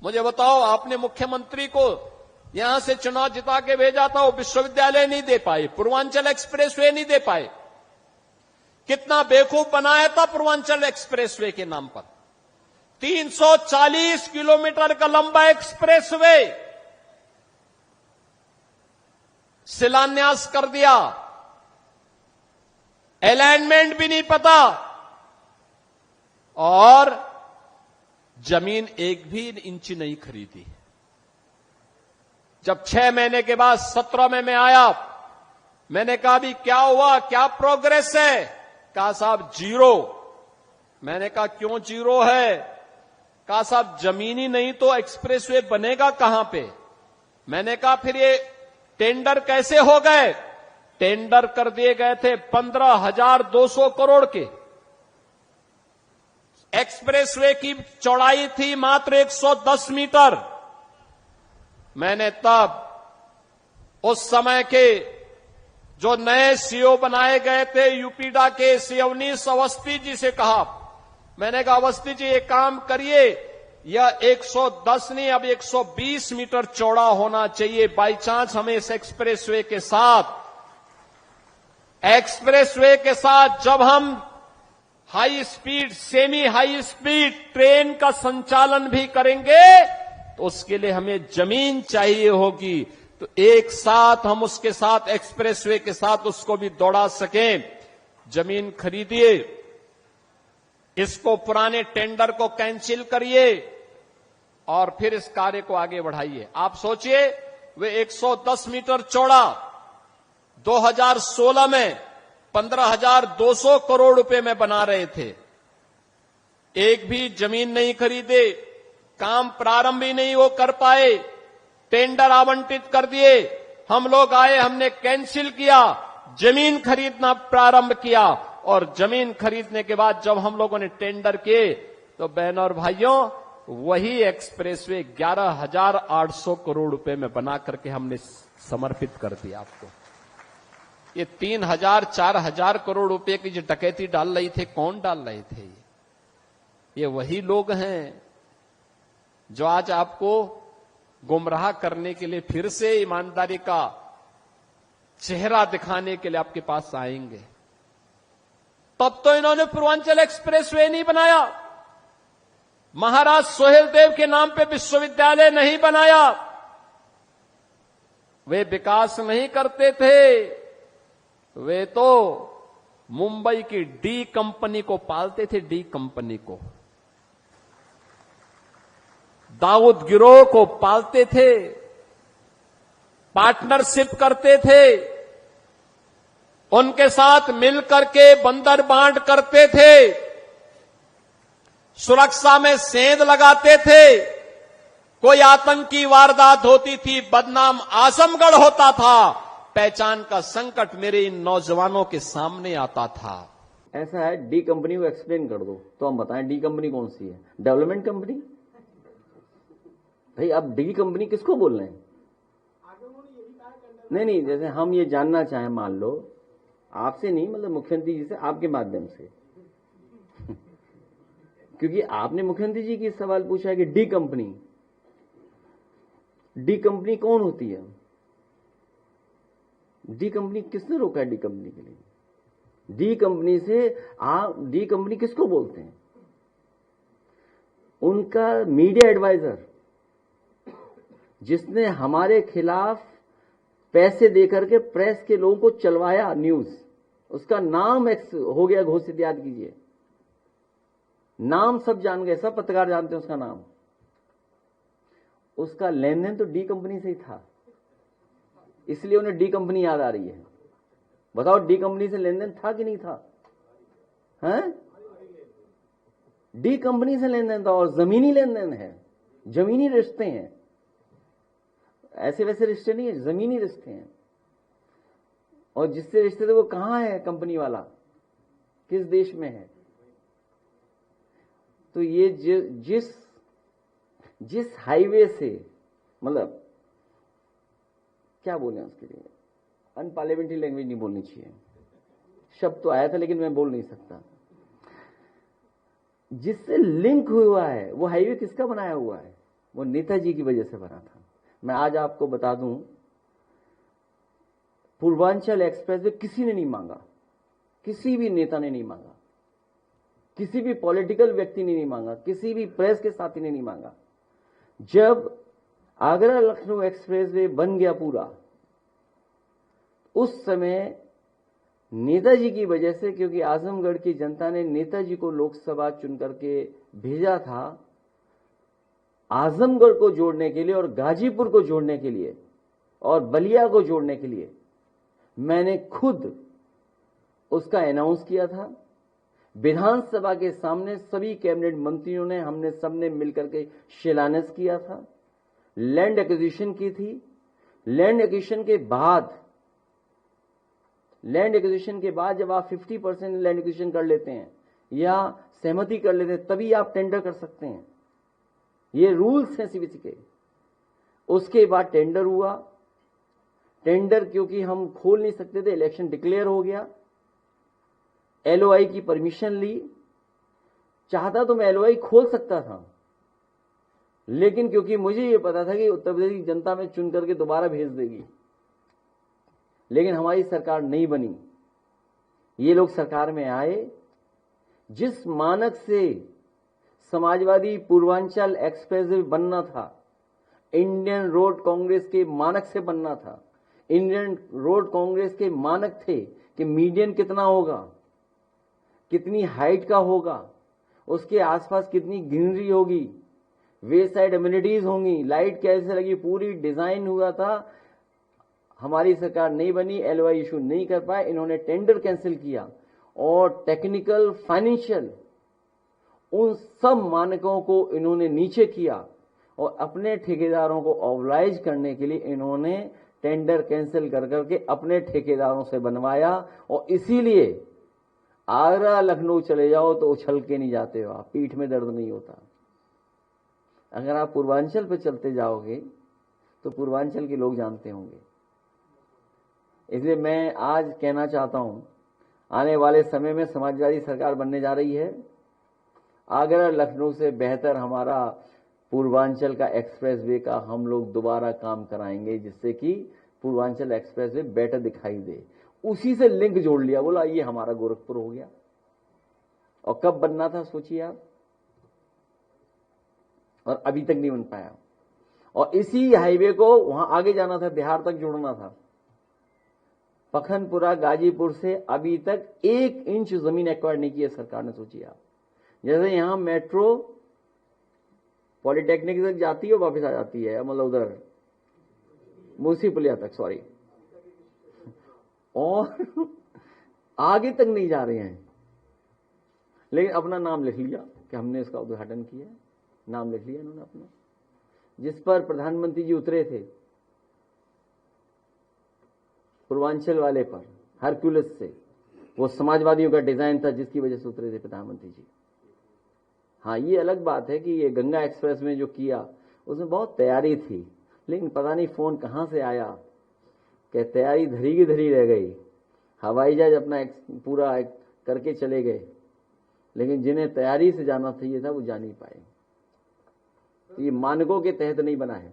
मुझे बताओ, आपने मुख्यमंत्री को यहां से चुनाव जिता के भेजा था, वो विश्वविद्यालय नहीं दे पाए, पूर्वांचल एक्सप्रेसवे नहीं दे पाए। कितना बेवकूफ बनाया था पूर्वांचल एक्सप्रेसवे के नाम पर। 340 किलोमीटर का लंबा एक्सप्रेसवे शिलान्यास कर दिया, अलाइनमेंट भी नहीं पता, और जमीन एक भी इंच नहीं खरीदी। जब 6 महीने के बाद 17 में मैं आया, मैंने कहा भी क्या हुआ, क्या प्रोग्रेस है? कहा साहब जीरो। मैंने कहा क्यों जीरो है? कहा साहब जमीन ही नहीं तो एक्सप्रेसवे बनेगा कहां पे? मैंने कहा फिर ये टेंडर कैसे हो गए? टेंडर कर दिए गए थे 15,200 करोड़ के। एक्सप्रेसवे की चौड़ाई थी मात्र 110 मीटर। मैंने तब उस समय के जो नए सीओ बनाए गए थे यूपीडा के, श्री अवनीश अवस्थी जी से कहा, मैंने कहा अवस्थी जी एक काम करिए, यह 110 नहीं अब 120 मीटर चौड़ा होना चाहिए। बाई चांस हमें इस एक्सप्रेसवे के साथ जब हम high speed, semi high speed train का संचालन भी करेंगे तो उसके लिए हमें जमीन चाहिए होगी। तो एक साथ हम उसके साथ एक्सप्रेसवे के साथ उसको भी दौड़ा सकें। जमीन खरीदिए, इसको पुराने टेंडर को कैंसिल करिए और फिर इस कार्य को आगे बढ़ाइए। आप सोचिए, वे 110 मीटर चौड़ा 2016 में 15,200 करोड़ रुपए में बना रहे थे। एक भी जमीन नहीं खरीदे, काम प्रारंभ ही नहीं वो कर पाए, टेंडर आवंटित कर दिए। हम लोग आए, हमने कैंसिल किया, जमीन खरीदना प्रारंभ किया, और जमीन खरीदने के बाद जब हम लोगों ने टेंडर किए तो बहनों और भाइयों, वही एक्सप्रेसवे 11,800 करोड़ रुपए में बना करके हमने समर्पित कर दिया आपको। ये 3,000 4,000 करोड़ रुपए की जो डकैती डाल रही थे, कौन डाल रहे थे? ये वही लोग हैं जो आज आपको गुमराह करने के लिए फिर से ईमानदारी का चेहरा दिखाने के लिए आपके पास आएंगे। तब तो इन्होंने पूर्वांचल एक्सप्रेसवे नहीं बनाया, महाराज सोहेलदेव के नाम पे विश्वविद्यालय नहीं बनाया, वे विकास नहीं करते थे, वे तो मुंबई की डी कंपनी को पालते थे, डी कंपनी को, दाऊद गिरोह को पालते थे, पार्टनरशिप करते थे, उनके साथ मिलकर के बंदर बांट करते थे, सुरक्षा में सेंध लगाते थे। कोई आतंकी वारदात होती थी, बदनाम आजमगढ़ होता था, पहचान का संकट मेरे इन नौजवानों के सामने आता था। ऐसा है, डी कंपनी को एक्सप्लेन कर दो तो हम बताएं डी कंपनी कौन सी है? Development company? भाई अब डी कंपनी किसको बोल रहे हैं? नहीं, जैसे हम ये जानना चाहें, मान लो आपसे नहीं, मतलब मुख्यमंत्री जी से, आपके माध्यम से क्योंकि आपने मुख्यमंत्री जी की सवाल पूछा है कि डी कंपनी कौन होती है? डी कंपनी किसने रोका है? डी कंपनी के लिए डी कंपनी से डी कंपनी किसको बोलते हैं? उनका मीडिया एडवाइजर जिसने हमारे खिलाफ पैसे देकर के प्रेस के लोगों को चलवाया न्यूज, उसका नाम हो गया घोषित, याद कीजिए, नाम सब जान गए, सब पत्रकार जानते हैं उसका नाम। उसका लेन देन तो डी कंपनी से ही था, इसलिए उन्हें डी कंपनी याद आ रही है। बताओ डी कंपनी से लेन देन था कि नहीं था? हैं? डी कंपनी से लेन देन था, और जमीनी लेन देन है, जमीनी रिश्ते हैं, ऐसे वैसे रिश्ते नहीं है, जमीनी रिश्ते हैं। और जिससे रिश्ते थे वो कहां है? कंपनी वाला किस देश में है? तो ये जिस हाईवे से, मतलब क्या बोले उसके लिए, अनपार्लियामेंट्री लैंग्वेज नहीं बोलनी चाहिए, शब्द तो आया था लेकिन मैं बोल नहीं सकता, जिससे लिंक हुआ है, वो हाईवे किसका बनाया हुआ है? वो नेताजी की वजह से बना था। मैं आज आपको बता दूं, पूर्वांचल एक्सप्रेस वे किसी ने नहीं मांगा, किसी भी नेता ने नहीं मांगा, किसी भी पॉलिटिकल व्यक्ति ने नहीं मांगा, किसी भी प्रेस के साथी ने नहीं मांगा। जब आगरा लखनऊ एक्सप्रेस वे बन गया पूरा, उस समय नेताजी की वजह से, क्योंकि आजमगढ़ की जनता ने नेताजी को लोकसभा चुन करके भेजा था आजमगढ़ को जोड़ने के लिए और गाजीपुर को जोड़ने के लिए और बलिया को जोड़ने के लिए, मैंने खुद उसका अनाउंस किया था विधानसभा के सामने। सभी कैबिनेट मंत्रियों ने, हमने सबने मिलकर के शिलान्यास किया था। लैंड एक्विजिशन की थी। लैंड एक्विजिशन के बाद जब आप 50% लैंड एक्विजिशन कर लेते हैं या सहमति कर लेते हैं, तभी आप टेंडर कर सकते हैं। ये रूल्स हैं सीबीसी के। उसके बाद टेंडर हुआ। टेंडर क्योंकि हम खोल नहीं सकते थे, इलेक्शन डिक्लेयर हो गया। एलओआई की परमिशन ली। चाहता तो मैं एलओआई खोल सकता था, लेकिन क्योंकि मुझे यह पता था कि उत्तर प्रदेश की जनता में चुन करके दोबारा भेज देगी, लेकिन हमारी सरकार नहीं बनी। ये लोग सरकार में आए, जिस मानक से समाजवादी पूर्वांचल एक्सप्रेस वे बनना था, इंडियन रोड कांग्रेस के मानक से बनना था। इंडियन रोड कांग्रेस के मानक थे कि मीडियन कितना होगा, कितनी हाइट का होगा, उसके आसपास कितनी ग्रीनरी होगी, वे साइड एमिनिटीज होंगी, लाइट कैसे लगी, पूरी डिजाइन हुआ था। हमारी सरकार नहीं बनी, एलओआई इशू नहीं कर पाए, इन्होंने टेंडर कैंसिल किया और टेक्निकल, फाइनेंशियल, उन सब मानकों को इन्होंने नीचे किया और अपने ठेकेदारों को ऑब्लाइज करने के लिए इन्होंने टेंडर कैंसिल कर करके अपने ठेकेदारों से बनवाया। और इसीलिए आगरा लखनऊ चले जाओ तो उछल के नहीं जाते हो आप, पीठ में दर्द नहीं होता। अगर आप पूर्वांचल पे चलते जाओगे तो पूर्वांचल के लोग जानते होंगे। इसलिए मैं आज कहना चाहता हूं, आने वाले समय में समाजवादी सरकार बनने जा रही है। आगरा लखनऊ से बेहतर हमारा पूर्वांचल का एक्सप्रेस वे का हम लोग दोबारा काम कराएंगे, जिससे कि पूर्वांचल एक्सप्रेस वे बेटर दिखाई दे। उसी से लिंक जोड़ लिया, बोला ये हमारा गोरखपुर हो गया। और कब बनना था सोचिए आप, और अभी तक नहीं बन पाया। और इसी हाईवे को वहां आगे जाना था, बिहार तक जोड़ना था। पखनपुरा गाजीपुर से अभी तक 1 इंच जमीन एक्वायर नहीं की है सरकार ने, सोचिए आप। जैसे यहां मेट्रो पॉलिटेक्निक तक जाती है, वापस आ जाती है, मतलब उधर मुंशीपुलिया तक, सॉरी, और आगे तक नहीं जा रहे हैं। लेकिन अपना नाम लिख लिया कि हमने इसका उद्घाटन किया, नाम लिख लिया इन्होंने अपना। जिस पर प्रधानमंत्री जी उतरे थे, पूर्वांचल वाले पर, हरक्यूलिस से, वो समाजवादियों का डिजाइन था जिसकी वजह से उतरे थे प्रधानमंत्री जी। हाँ, ये अलग बात है कि ये गंगा एक्सप्रेस में जो किया उसमें बहुत तैयारी थी, लेकिन पता नहीं फोन कहां से आया कि तैयारी धरी की धरी रह गई। हवाई जहाज अपना पूरा करके चले गए, लेकिन जिन्हें तैयारी से जाना चाहिए था वो जा नहीं पाए। ये मानकों के तहत नहीं बना है।